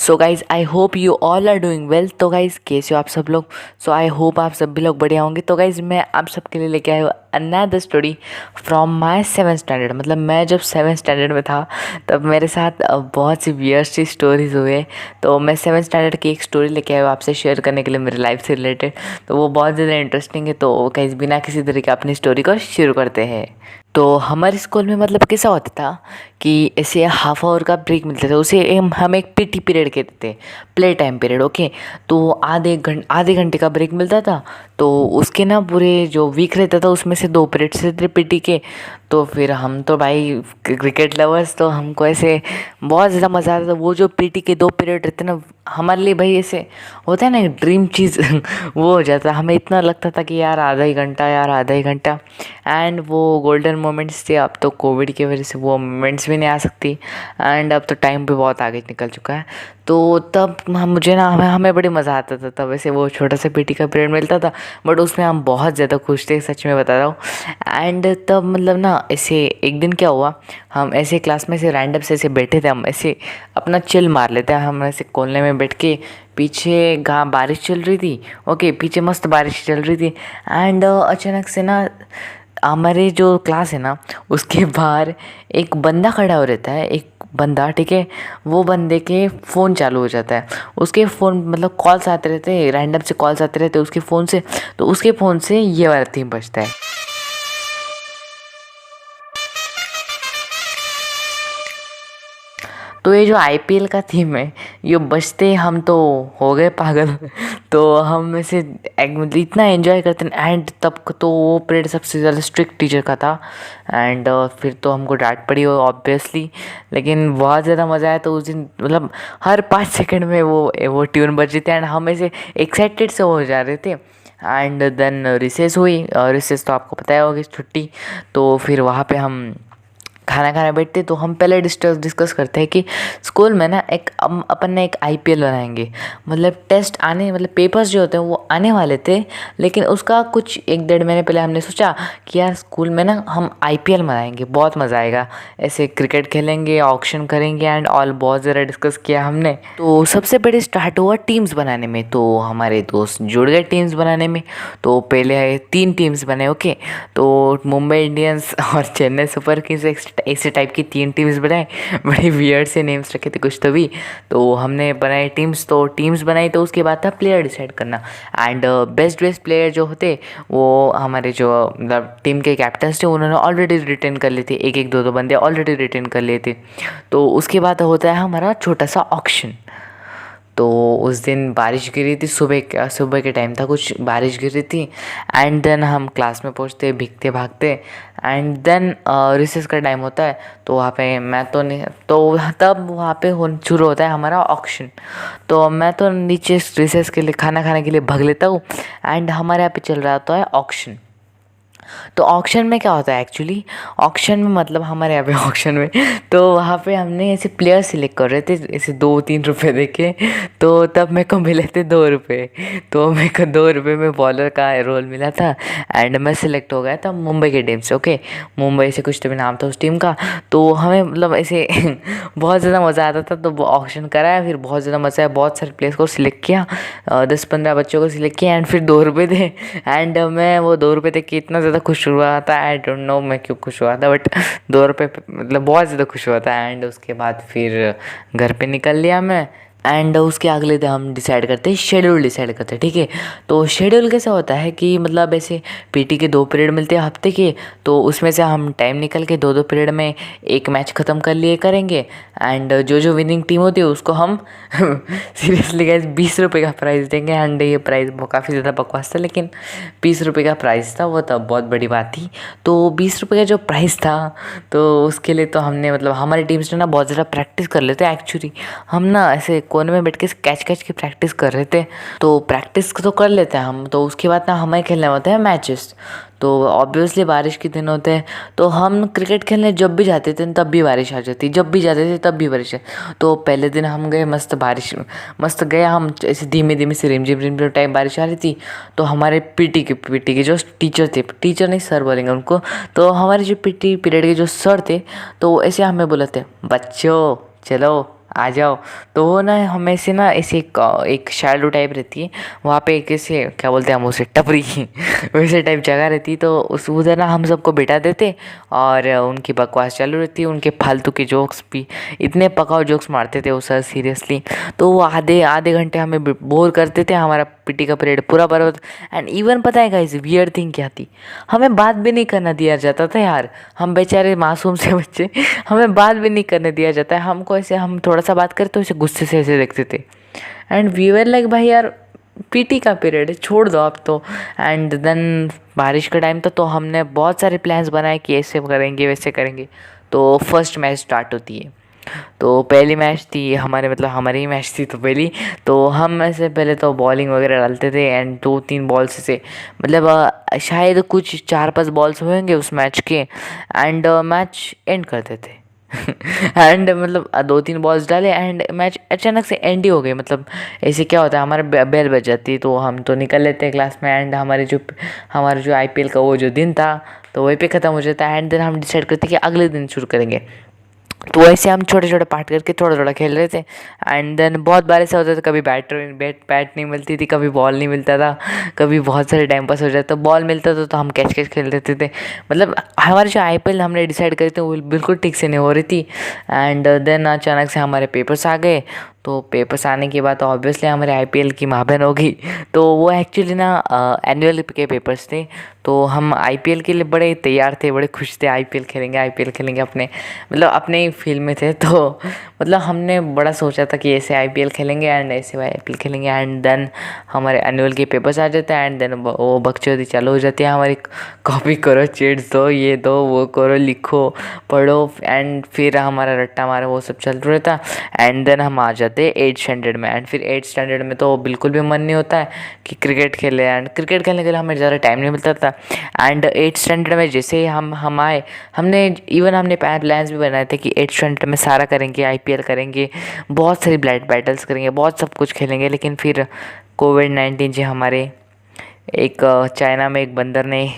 So guys I hope you all are doing well. तो guys कैसे हो आप सब लोग। सो आई होप आप सब भी लोग बढ़िया होंगे। तो गाइज़ मैं आप सबके लिए लेके आया हूँ another story from my 7th standard. मतलब मैं जब 7th स्टैंडर्ड में था तब मेरे साथ बहुत सी वियर्ड सी स्टोरीज हुए। तो मैं 7th स्टैंडर्ड की एक स्टोरी लेके आया हूँ आपसे शेयर करने के लिए मेरी लाइफ से रिलेटेड। तो वो बहुत ज़्यादा इंटरेस्टिंग है। तो गाइज़ बिना किसी तरीके अपनी स्टोरी को शुरू करते हैं। तो हमारे स्कूल में मतलब कैसा होता था कि ऐसे हाफ आवर का ब्रेक मिलता था, उसे हम एक पीटी पीरियड कहते थे, प्ले टाइम पीरियड। ओके, तो आधे घंटे का ब्रेक मिलता था। तो उसके ना पूरे जो वीक रहता था उसमें से 2 पीरियड्स रहते थे पीटी के। तो फिर हम तो भाई क्रिकेट लवर्स, तो हमको ऐसे बहुत ज़्यादा मज़ा आता था। वो जो पीटी के 2 पीरियड रहते ना, हमारे लिए भाई ऐसे होता है ना एक ड्रीम चीज़ वो हो जाता। हमें इतना लगता था कि यार आधा ही घंटा, यार आधा ही घंटा। एंड वो गोल्डन मोमेंट्स थे। अब तो कोविड की वजह से वो मोमेंट्स भी नहीं आ सकती। एंड अब तो टाइम भी बहुत आगे निकल चुका है। तो तब मुझे ना हमें बड़ी मज़ा आता था। तब ऐसे वो छोटा सा पीटी का पीरियड मिलता था, बट उसमें हम बहुत ज़्यादा खुश थे, सच में बता रहा हूँ। एंड तब मतलब ना ऐसे एक दिन क्या हुआ, हम ऐसे क्लास में से रैंडम से ऐसे बैठे थे, हम ऐसे अपना चिल मार लेते हैं। हम ऐसे कोने में बैठ के, पीछे बारिश चल रही थी। ओके, पीछे मस्त बारिश चल रही थी। एंड अचानक से ना हमारे जो क्लास है ना उसके बाहर एक बंदा खड़ा हो रहता है, एक बंदा, ठीक है। वो बंदे के फ़ोन चालू हो जाता है। उसके फ़ोन मतलब कॉल्स आते रहते हैं, रैंडम से कॉल्स आते रहते हैं उसके फ़ोन से। तो उसके फ़ोन से ये वाला थीम बजता है। तो ये जो आईपीएल का थीम है, ये बजते हम तो हो गए पागल तो हम ऐसे मतलब इतना एंजॉय करते हैं। एंड तब तो वो पीरियड सबसे ज़्यादा स्ट्रिक्ट टीचर का था। एंड फिर तो हमको डांट पड़ी हो ऑब्वियसली, लेकिन बहुत ज़्यादा मज़ा आया। तो उस दिन मतलब हर 5 सेकंड में वो ट्यून बज रही थी एंड हम ऐसे एक्साइटेड से हो जा रहे थे। एंड देन रिसेस हुई, रिसेस तो आपको पता ही होगी, छुट्टी। तो फिर वहाँ पे हम खाना खाने बैठते। तो हम पहले डिस्कस करते हैं कि स्कूल में ना अपन ने एक आईपीएल बनाएंगे। मतलब टेस्ट आने, मतलब पेपर्स जो होते हैं वो आने वाले थे, लेकिन उसका कुछ 1-1.5 महीने पहले हमने सोचा कि यार स्कूल में ना हम आईपीएल बनाएंगे, बहुत मज़ा आएगा। ऐसे क्रिकेट खेलेंगे, ऑक्शन करेंगे एंड ऑल, बहुत ज़्यादा डिस्कस किया हमने। तो सबसे पहले स्टार्ट हुआ टीम्स बनाने में। तो हमारे दोस्त जुड़ गए टीम्स बनाने में। तो पहले 3 टीम्स बने। ओके, तो मुंबई इंडियंस और चेन्नई सुपर किंग्स, ऐसे टाइप की 3 टीम्स बनाए। बड़े वियर्ड से नेम्स रखे थे कुछ तो भी। तो हमने बनाए टीम्स। तो टीम्स बनाई तो उसके बाद था प्लेयर डिसाइड करना। एंड बेस्ट प्लेयर जो होते वो हमारे जो मतलब टीम के कैप्टन्स थे, उन्होंने ऑलरेडी रिटेन कर लिए थे। एक एक दो दो बंदे ऑलरेडी रिटेन कर लिए थे। तो उसके बाद होता है हमारा छोटा सा ऑक्शन। तो उस दिन बारिश गिरी थी, सुबह के टाइम था, कुछ बारिश गिरी थी। एंड देन हम क्लास में पहुंचते भीगते भागते। एंड देन रिसेस का टाइम होता है। तो वहाँ पे मैं तो नहीं, तो तब वहाँ पे शुरू होता है हमारा ऑक्शन। तो मैं तो नीचे रिसेस के लिए खाना खाने के लिए भाग लेता हूँ। एंड हमारे यहाँ पे चल रहा होता है ऑक्शन। तो ऑक्शन में क्या होता है एक्चुअली, ऑक्शन में मतलब हमारे यहाँ पे ऑक्शन में तो वहाँ पे हमने ऐसे प्लेयर सिलेक्ट कर रहे थे, ऐसे 2-3 रुपए देके। तो तब मेरे को मिले थे 2 रुपए। तो मेरे को 2 रुपए में बॉलर का रोल मिला था। एंड मैं सिलेक्ट हो गया था मुंबई के टीम से। ओके, मुंबई से कुछ तो भी नाम था उस टीम का। तो हमें मतलब ऐसे बहुत ज़्यादा मज़ा आता था। तो वो ऑक्शन कराया, फिर बहुत ज़्यादा मज़ा आया, बहुत सारे प्लेयर्स को सिलेक्ट किया, 10-15 बच्चों को सिलेक्ट किया। एंड फिर 2 रुपए थे। एंड मैं वो 2 रुपए देख के इतना ज़्यादा खुश हुआ था, आई डोंट नो मैं क्यों खुश हुआ था, बट 2 रुपए मतलब बहुत ज़्यादा खुश हुआ था। एंड उसके बाद फिर घर पे निकल लिया मैं। एंड उसके अगले दिन हम डिसाइड करते हैं, शेड्यूल डिसाइड करते हैं, ठीक है। तो शेड्यूल कैसा होता है कि मतलब ऐसे पीटी के 2 पीरियड मिलते हैं हफ्ते के। तो उसमें से हम टाइम निकल के 2-2 पीरियड में एक मैच ख़त्म कर लिए करेंगे। एंड जो जो विनिंग टीम होती है उसको हम सीरियसली गाइस 20 रुपए का प्राइज़ देंगे। एंड ये प्राइज़ काफ़ी ज़्यादा बकवास था, लेकिन 20 रुपए का प्राइज़ था, वो तब बहुत बड़ी बात थी। तो 20 रुपए का जो प्राइस था, तो उसके लिए तो हमने मतलब हमारी टीम्स ने ना बहुत ज़्यादा प्रैक्टिस कर लेते एक्चुअली। हम ना ऐसे कोने में बैठ के कैच कैच की प्रैक्टिस कर रहे थे। तो प्रैक्टिस तो कर लेते हैं हम। तो उसके बाद ना हमें खेलने होते हैं मैचेस। तो ऑब्वियसली बारिश के दिन होते हैं, तो हम क्रिकेट खेलने जब भी जाते थे तब भी बारिश आ जाती, जब भी जाते थे तब भी बारिश। तो पहले दिन हम गए, मस्त बारिश, मस्त गए हम, ऐसे धीमे धीमे से रिमझिम टाइम बारिश आ रही थी। तो हमारे पीटी के जो टीचर थे, टीचर नहीं सर बोलेंगे उनको, तो हमारे जो पीटी पीरियड के जो सर थे, तो ऐसे हमें बोले थे, बच्चों चलो आ जाओ। तो वो ना हमें से ना ऐसे एक शैडो टाइप रहती है वहाँ पे, एक ऐसे क्या बोलते हैं हम उसे, टपरी वैसे टाइप जगह रहती। तो उस उधर ना हम सबको बिठा देते और उनकी बकवास चालू रहती, उनके फालतू के जोक्स भी, इतने पकाओ जोक्स मारते थे वो सर सीरियसली। तो वो आधे आधे घंटे हमें बोर करते थे, हमारा पीटी का पीरियड पूरा बर्बाद। एंड इवन पता है गाइस वियर्ड थिंग क्या थी, हमें बात भी नहीं करना दिया जाता था यार। हम बेचारे मासूम से बच्चे, हमें बात भी नहीं करने दिया जाता है हमको। ऐसे हम थोड़ा सा बात करते तो ऐसे गुस्से से ऐसे देखते थे। एंड वी वर लाइक भाई यार पीटी का पीरियड है, छोड़ दो आप तो। एंड देन बारिश का टाइम था तो हमने बहुत सारे प्लान्स बनाए कि ऐसे करेंगे वैसे करेंगे। तो फर्स्ट मैच स्टार्ट होती है। तो पहली मैच थी हमारे, मतलब हमारी ही मैच थी तो पहली। तो हम ऐसे पहले तो बॉलिंग वगैरह डालते थे एंड 2-3 बॉल्स से, मतलब शायद कुछ 4-5 बॉल्स होंगे उस मैच के, एंड मैच एंड करते थे। एंड मतलब 2-3 बॉल्स डाले एंड मैच अचानक से एंड ही हो गए। मतलब ऐसे क्या होता है, हमारा बेल बज जाती है तो हम तो निकल लेते हैं क्लास में, एंड हमारा जो आईपीएल का वो जो दिन था तो वहीं पे ख़त्म हो जाता है। एंड देन हम डिसाइड करते हैं कि अगले दिन शुरू करेंगे। तो वैसे हम छोटे छोटे पार्ट करके थोड़ा थोड़ा खेल रहे थे। एंड देन बहुत बार ऐसा होता था, कभी बैट नहीं मिलती थी, कभी बॉल नहीं मिलता था, कभी बहुत सारे टाइम पास हो जाता। तो बॉल मिलता था तो हम कैच कैच खेल लेते थे। मतलब हमारे जो आईपीएल हमने डिसाइड करी थी वो बिल्कुल ठीक से नहीं हो रही थी। एंड देन अचानक से हमारे पेपर्स आ गए। तो पेपर्स आने के बाद तो ऑब्वियसली हमारे आईपीएल की महाबहन हो गई। तो वो एक्चुअली ना एनुअल के पेपर्स थे। तो हम आईपीएल के लिए बड़े तैयार थे, बड़े खुश थे, आईपीएल खेलेंगे अपने, मतलब अपने ही फील्ड में थे। तो मतलब हमने बड़ा सोचा था कि ऐसे आईपीएल खेलेंगे एंड ऐसे आईपीएल खेलेंगे। एंड देन हमारे एनुअल के पेपर्स आ जाते हैं एंड देन वो बकचोदी चालू हो जाती है हमारी। कॉपी करो, चीट्स दो, ये दो वो करो, लिखो पढ़ो, एंड फिर हमारा रट्टा मारा वो सब चल रहता। एंड देन हम आ जाते 8th स्टैंडर्ड में। एंड फिर 8th स्टैंडर्ड में तो बिल्कुल भी मन नहीं होता है कि क्रिकेट खेले, एंड क्रिकेट खेलने के लिए हमें ज़्यादा टाइम नहीं मिलता था। एंड 8th स्टैंडर्ड में जैसे ही हम आए, हमने प्लान्स भी बनाए थे कि 8th स्टैंडर्ड में सारा करेंगे, आईपीएल करेंगे, बहुत सारी बैटल्स करेंगे, बहुत सब कुछ खेलेंगे। लेकिन फिर कोविड-19 जी हमारे, एक चाइना में एक बंदर ने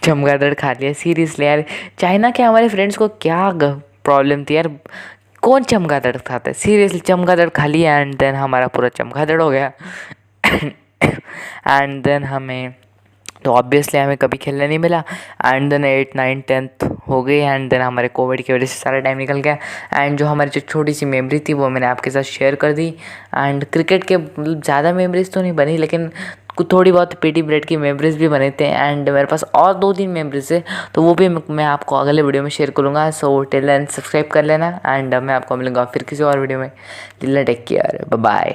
चमगादड़ खा लिया। सीरियसली यार, चाइना के हमारे फ्रेंड्स को क्या प्रॉब्लम थी यार, कौन चमगादड़ खाता है, सीरियसली चमगादड़ खा लिया। एंड देन हमारा पूरा चमगादड़ हो गया। एंड देन हमें तो ऑब्वियसली हमें कभी खेलने नहीं मिला। And then 8th 9th 10th हो गई। एंड देन हमारे कोविड की वजह से सारा टाइम निकल गया। एंड जो हमारी जो छोटी सी मेमोरी थी वो मैंने आपके साथ शेयर कर दी। एंड क्रिकेट के मतलब ज़्यादा मेमोरीज तो नहीं बनी, लेकिन कुछ थोड़ी बहुत पीटी पीरियड की मेमोरीज भी बने थे। एंड मेरे पास और 2-3 मेमोरीज है तो वो भी मैं आपको अगले वीडियो में शेयर करूँगा। सो टिल देन सब्सक्राइब कर लेना एंड मैं आपको मिलूँगा फिर किसी और वीडियो में। Till then take care, bye bye.